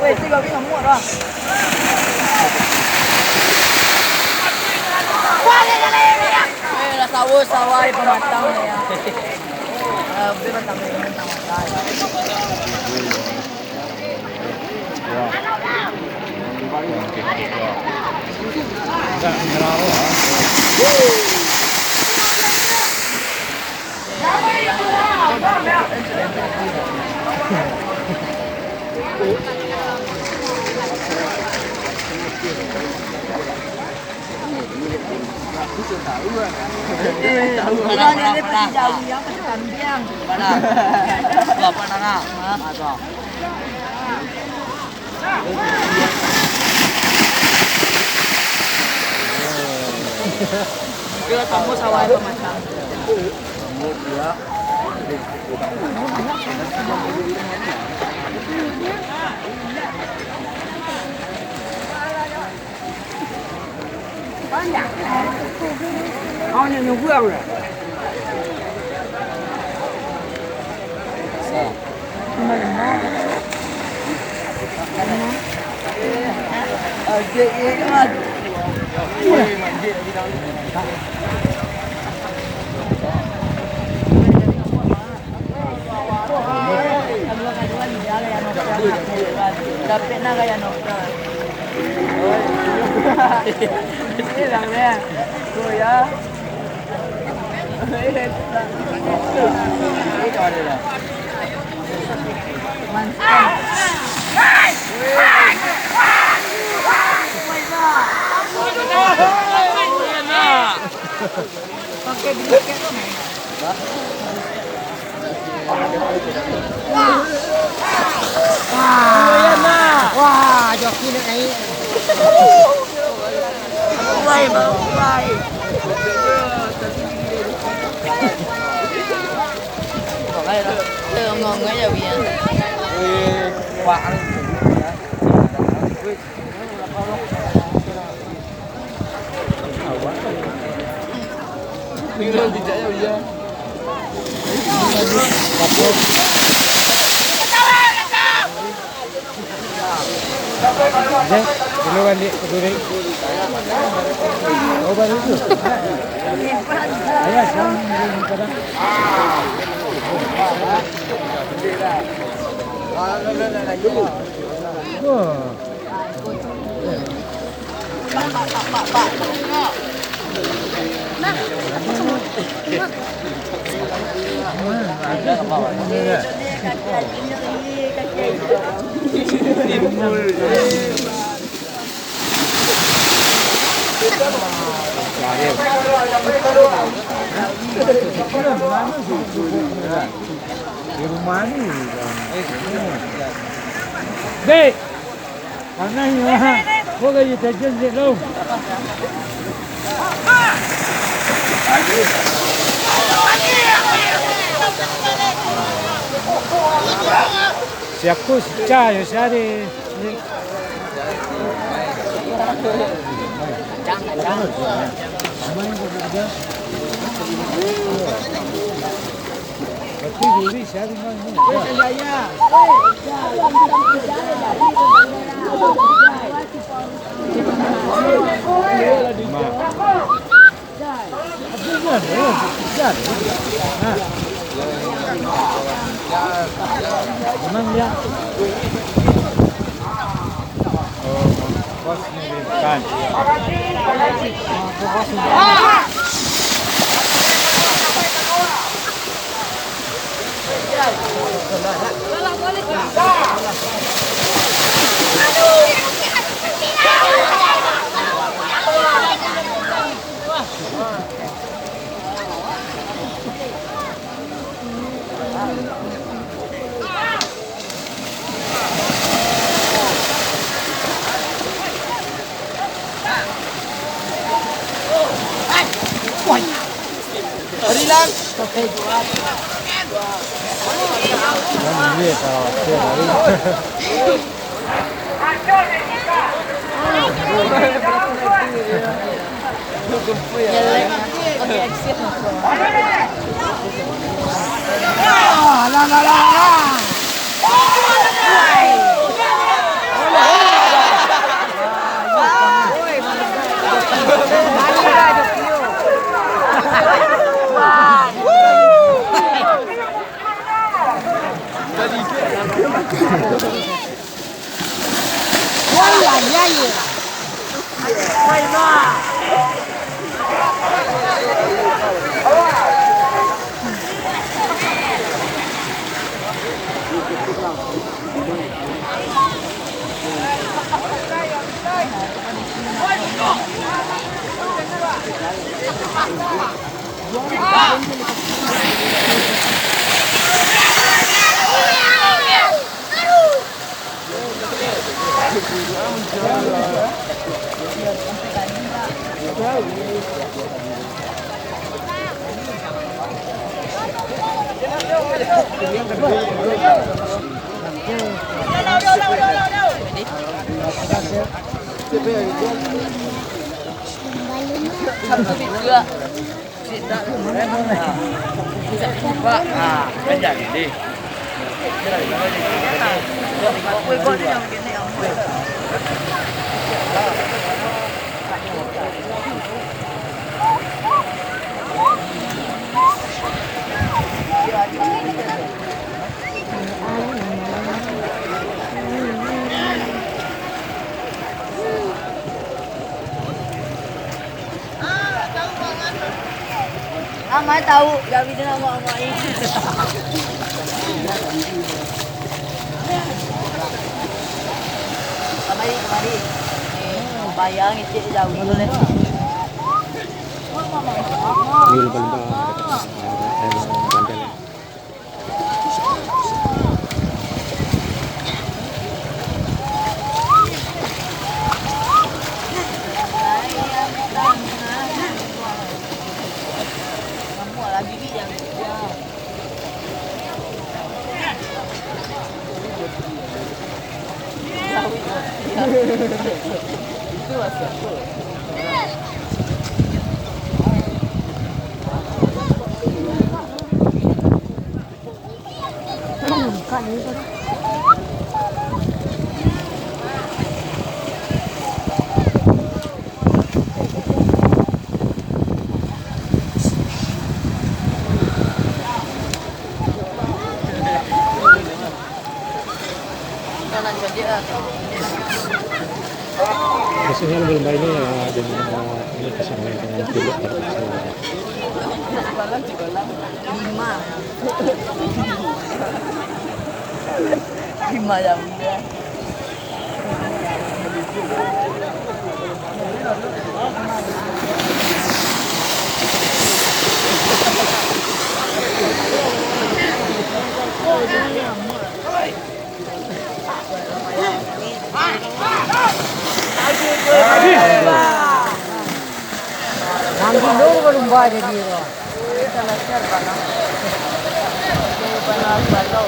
喂，这个非常默的。Sawa-sawa pematang ya. Pematang ini pematang. Pernah. Kita tamu sawah pematang. Hanya nyubuang ya. Adik ini kan. Dapat nak gaya nokta. Ini langnya, tu ya. Ini ada dah. Mantap. Pakai bilik Wah, joki nak naik. Baik, baik. Baik dah. Ngong aja dia. Wah, Tinggal tidak ya dia. Dulu balik ke duri. Oh baru tu. Ayah sekarang ni kadang. Pak. Nah. Ada apa? Di rumah ni. Dek. Mana ni lah? Kau kerja terjun dek lu. Siapa sih ya sari? Jangan. Tapi jadi sari mana? Memang dia. Oh, bos ni bukan. Bos ni. Salah boleh. Aduh. Rilang. Okey, buat. Jangan ni kalau La la la la. Kan jadi deh. Amai tahu, jadi dia nak amai. Kemari. Bayang itu jauh dulu deh. Mil paling bandel. Itu masih aku. Kan itu. Biasanya lomba ini dengan ini pasangan dengan pilot lima jam dia. Nanti dulu baru bayar dia. Kita lancar kan? Dia panas balau.